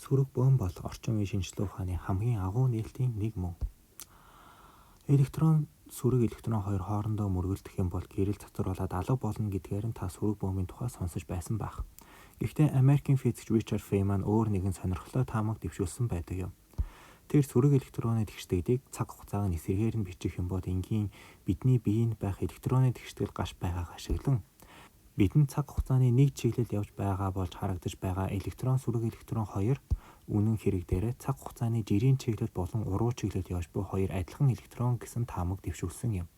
Сүрэг бөөн бол орчин үеийн шинжлэх ухааны хамгийн агуу нээлтийн нэг мөн. Сүрэг электрон хоёр хоорондоо мөргөлдөх юм бол гэрэл цацруулаад алга болно гэдгээр нь та сүрэг бөомийн тухай сонсож байсан байх. Гэхдээ Америкийн физикч Ричард Фейман өөр нэгэн сонирхолтой таамаг дэвшүүлсэн байдаг юм. Тэр сүрэг электроны тэгшдэгдийг цаг хугацааг нь эсрэгээр нь бичих юм бол энгийн бидний биеинд байх электроны тэгшдэл гаш байгааг ашиглан бидэнд цаг хугацааны нэг чиглэл явж байгаа болж харагдаж байгаа сүрэг электрон хоёр үнэн хэрэг дээрээ цаг хугацааны жирийн чиглэл болон уруу чиглэл явж буй хоёр адилхан электрон гэсэн таамаг дэвшүүлсэн юм.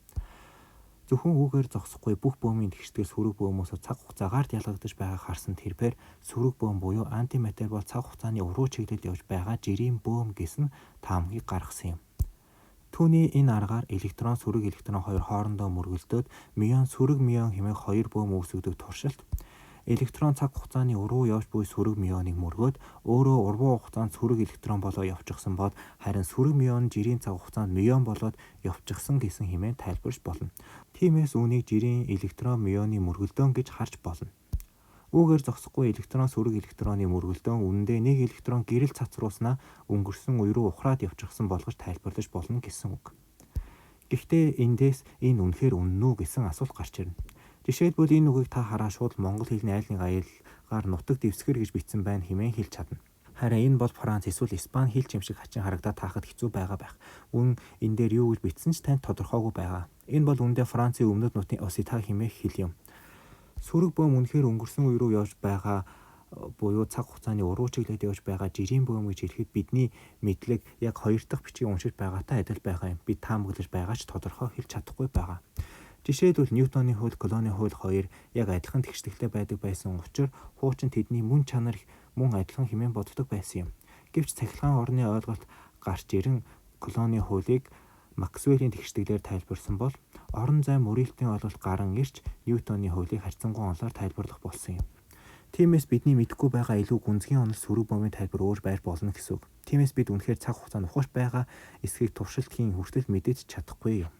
Зөвхөн үгээр зогсохгүй бүх бөомийн тэгшдэл сүрэг бөомөөс цаг хугацаагаар ялгагдаж байгааг харсан тэрээр сүрэг бөом буюу антиматер бол цаг хугацааны уруу чиглэл явж байгаа жирийн бөом гэсэн таамагийг гаргасан юм. Түүний энэ аргаар сүрэг электрон хоёр хоорондоо мөргөлдөөд сүрэг мион хэмээх хоёр бөом үүсгдэг туршилт электрон цаг хугацааны уруу явж буй сүрэг мионыг мөргөөд өөрөө уруу хугацаанд сүрэг электрон болоо явчихсан бол харин сүрэг мион жирийн цаг хугацаанд мион болоод явчихсан гэсэн хэмээн тайлбарч болно. Тиймээс үүнийг жирийн электрон мионы мөргөлдөөн гэж харж болно. Үүгээр зогсохгүй сүрэг электроны мөргөлдөөн үнэндээ нэг электрон гэрэл цацруулснаа өнгөрсөн үе рүү ухраад явчихсан болгож тайлбарлаж болно гэсэн үг. Гэхдээ эндээс энэ үнэхээр үнэн үү гэсэн асуулт гарч ирнэ. Жишээлбэл энэ үгийг та хараа шууд монгол хэлний айл нэг аялагаар нутаг дэвсгэр гэж бичсэн байна хэмээн хэлж чадна. Харин энэ бол Франц эсвэл Испани хэлч юм шиг хачин харагдаад таахад хэцүү байгаа байх. Энэ дээр юу гэж бичсэн ч танд тодорхойгүй байгаа. Энэ бол үндэ Францын өмнөд нутгийн Осита хэмээх хэл юм. Сүрэг бөом үнэхээр өнгөрсөн үе рүү явж байгаа буюу цаг хугацааны уруу чиглэлд явж байгаа жирийн бөом гэж хэлэхэд бидний мэдлэг яг хоёр дахь бичгийг уншиж байгаатай адил байгаа юм. Бид таамаглаж байгаа ч тодорхой хэлж чадахгүй байгаа. Жишээлбэл Ньютоны хууль, Кулоны хууль хоёр яг адилхан тэгшдэгтэй байдаг байсан учраас хуучин тэдний мөн чанар мөн адилхан хэмээн боддог байсан юм. Гэвч цахилгаан орны ойлголт гарч ирэн Кулоны хуулийг Максвеллийн тэгшдэглээр тайлбарсан бол орон зай мөрөлтийн ойлголт гаран ирж Ньютоны хуулийг харьцангуй онолоор тайлбарлах болсон юм. Тиймээс бидний мэдэхгүй байгаа илүү гүнзгий онол сүрэг бөомийн тайлбар өөр байж болно гэсэн үг. Тиймээс бид үнэхээр цаг хугацаанд ухаж байгаа эсхийг туршилт хийн хүртэл мэдэж чадахгүй юм.